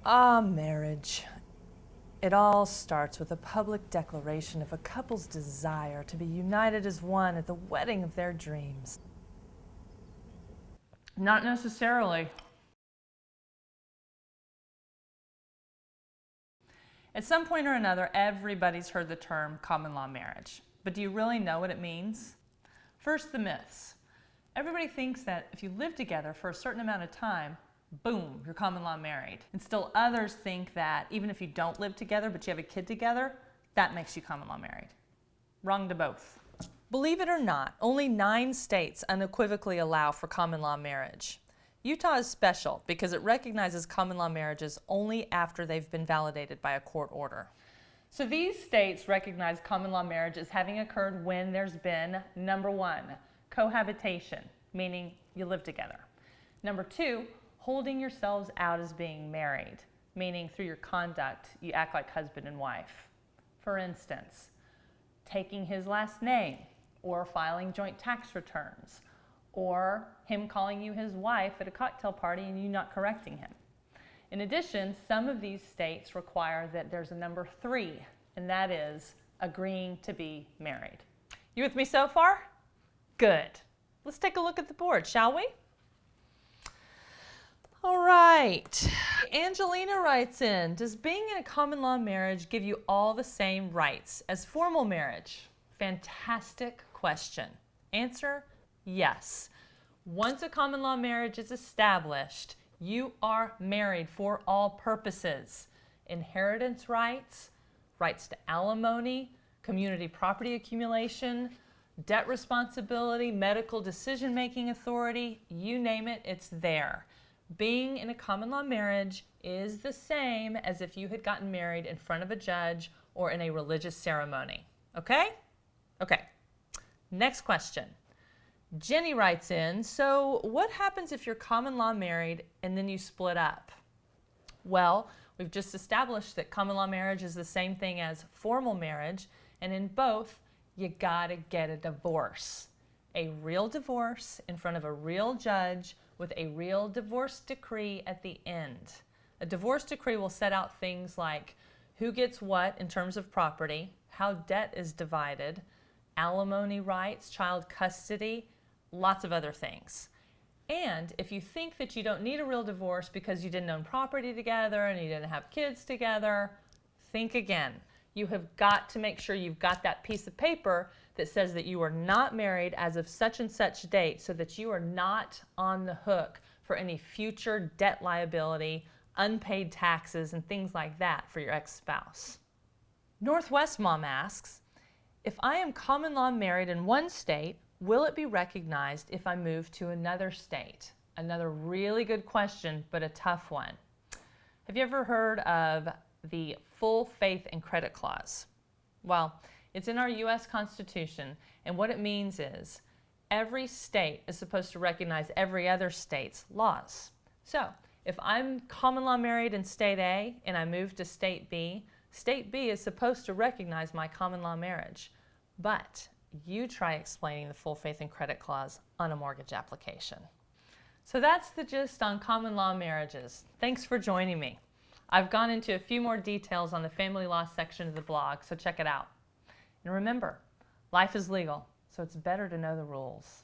Marriage. It all starts with a public declaration of a couple's desire to be united as one at the wedding of their dreams. Not necessarily. At some point or another, everybody's heard the term common law marriage. But do you really know what it means? First, the myths. Everybody thinks that if you live together for a certain amount of time, boom, you're common law married. And still others think that even if you don't live together but you have a kid together, that makes you common law married. Wrong to both. Believe it or not, only 9 states unequivocally allow for common law marriage. Utah is special because it recognizes common law marriages only after they've been validated by a court order. So these states recognize common law marriage as having occurred when there's been, number 1, cohabitation, meaning you live together. Number 2, holding yourselves out as being married, meaning through your conduct you act like husband and wife. For instance, taking his last name, or filing joint tax returns, or him calling you his wife at a cocktail party and you not correcting him. In addition, some of these states require that there's a number 3, and that is agreeing to be married. You with me so far? Good. Let's take a look at the board, shall we? All right. Angelina writes in, does being in a common law marriage give you all the same rights as formal marriage? Fantastic question. Answer, yes. Once a common law marriage is established, you are married for all purposes. Inheritance rights, rights to alimony, community property accumulation, debt responsibility, medical decision-making authority, you name it, it's there. Being in a common law marriage is the same as if you had gotten married in front of a judge or in a religious ceremony. Okay? Okay. Next question. Jenny writes in, so what happens if you're common law married and then you split up? Well, we've just established that common law marriage is the same thing as formal marriage, and in both, you gotta get a divorce. A real divorce in front of a real judge with a real divorce decree at the end. A divorce decree will set out things like who gets what in terms of property, how debt is divided, alimony rights, child custody, lots of other things. And if you think that you don't need a real divorce because you didn't own property together and you didn't have kids together, think again. You have got to make sure you've got that piece of paper that says that you are not married as of such and such date so that you are not on the hook for any future debt liability, unpaid taxes, and things like that for your ex-spouse. Northwest Mom asks, if I am common law married in one state, will it be recognized if I move to another state? Another really good question, but a tough one. Have you ever heard of the full faith and credit clause? Well, it's in our U.S. Constitution, and what it means is every state is supposed to recognize every other state's laws. So if I'm common law married in state A and I move to state B is supposed to recognize my common law marriage. But you try explaining the full faith and credit clause on a mortgage application. So that's the gist on common law marriages. Thanks for joining me. I've gone into a few more details on the family law section of the blog, so check it out. And remember, life is legal, so it's better to know the rules.